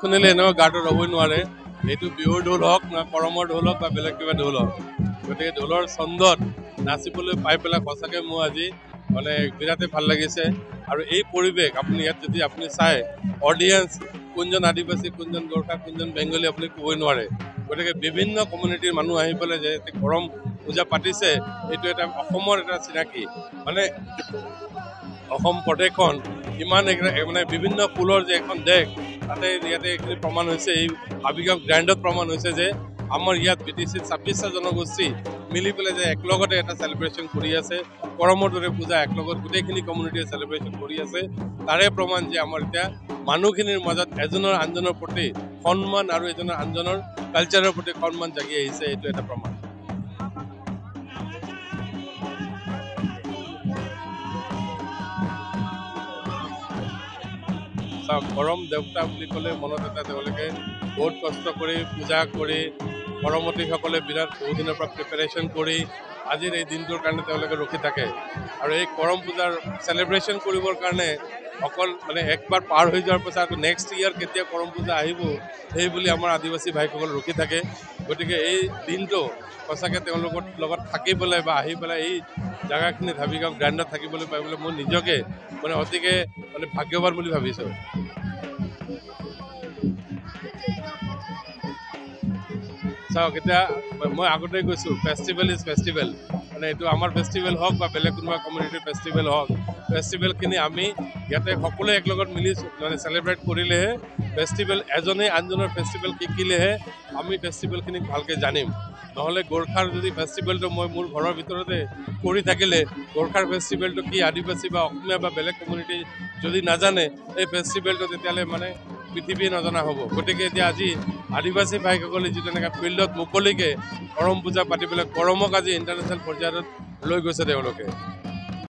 শুনিলে এনেকুৱা গাটো ৰ'বই নোৱাৰে এইটো বিহুৰ ঢোল হওক না কৰমৰ ঢোল হওক বা বেলেগ কিবা ঢোল হওক গতিকে ঢোলৰ ছন্দত নাচিবলৈ পাই পেলাই সঁচাকৈ মোৰ আজি মানে বিৰাটেই ভাল লাগিছে আৰু এই পৰিৱেশ আপুনি ইয়াত যদি আপুনি চাই অডিয়েঞ্চ কোনজন আদিবাসী কোনজন গোৰ্খা কোনজন বেংগলী আপুনি ক'বই নোৱাৰে গতিকে বিভিন্ন কমিউনিটিৰ মানুহ আহি পেলাই যে কৰম পূজা পাতিছে এইটো এটা অসমৰ এটা চিনাকি মানে অসম প্ৰদেশখন ইমান মানে বিভিন্ন ফুলৰ যে এখন দেশ তাতে ইয়াতে এইখিনি প্ৰমাণ হৈছে এই হাবিগাঁও গ্ৰেণ্ডত প্ৰমাণ হৈছে যে আমাৰ ইয়াত BTC 26টা জনগোষ্ঠী মিলি পেলাই যে একলগতে এটা চেলিব্ৰেশ্যন কৰি আছে কৰমৰ দৰে পূজা একলগত গোটেইখিনি কমিউনিটিয়ে চেলিব্ৰেশ্যন কৰি আছে তাৰে প্ৰমাণ যে আমাৰ এতিয়া মানুহখিনিৰ মাজত এজনৰ আনজনৰ প্ৰতি সন্মান আৰু এজনৰ আনজনৰ কালচাৰৰ প্ৰতি সন্মান জাগি আহিছে এইটো এটা প্ৰমাণ কৰম দেৱতা বুলি ক'লে মনত এটা তেওঁলোকে বহুত কষ্ট কৰি পূজা কৰি কৰমতীসকলে বিৰাট বহুদিনৰ পৰা প্ৰিপেৰেশ্যন কৰি আজিৰ এই দিনটোৰ কাৰণে তেওঁলোকে ৰখি থাকে আৰু এই কৰম পূজাৰ চেলিব্ৰেশ্যন কৰিবৰ কাৰণে অকল মানে একবাৰ পাৰ হৈ যোৱাৰ পাছত আকৌ নেক্সট ইয়াৰ কেতিয়া কৰম পূজা আহিব সেই বুলি আমাৰ আদিবাসী ভাইসকল ৰখি থাকে গতিকে এই দিনটো সঁচাকৈ তেওঁলোকৰ লগত থাকি পেলাই বা আহি পেলাই এই জেগাখিনিত হাবিগাঁও গ্ৰেণ্ডত থাকিবলৈ পাবলৈ মই নিজকে মানে অতিকে মানে ভাগ্যৱান বুলি ভাবিছোঁ চাওক এতিয়া মই আগতে কৈছোঁ ফেষ্টিভেল ইজ ফেষ্টিভেল মানে এইটো আমাৰ ফেষ্টিভেল হওক বা বেলেগ কোনোবা কমিউনিটিৰ ফেষ্টিভেল হওক ফেষ্টিভেলখিনি আমি ইয়াতে সকলোৱে একলগত মিলি মানে চেলিব্ৰেট কৰিলেহে ফেষ্টিভেল এজনে আনজনৰ ফেষ্টিভেল শিকিলেহে আমি ফেষ্টিভেলখিনিক ভালকৈ জানিম নহ'লে গোৰ্খাৰ যদি ফেষ্টিভেলটো মই মোৰ ঘৰৰ ভিতৰতে কৰি থাকিলে গোৰ্খাৰ ফেষ্টিভেলটো কি আদিবাসী বা অসমীয়া বা বেলেগ কমিউনিটি যদি নাজানে এই ফেষ্টিভেলটো তেতিয়াহ'লে মানে পৃথিৱীয়ে নজনা হ'ব গতিকে এতিয়া আজি আদিবাসী ভাইসকলে যিটো এনেকৈ ফিল্ডত মুকলিকৈ কৰম পূজা পাতি পেলাই কৰমক আজি ইণ্টাৰনেশ্যনেল পৰ্যায়ত লৈ গৈছে তেওঁলোকে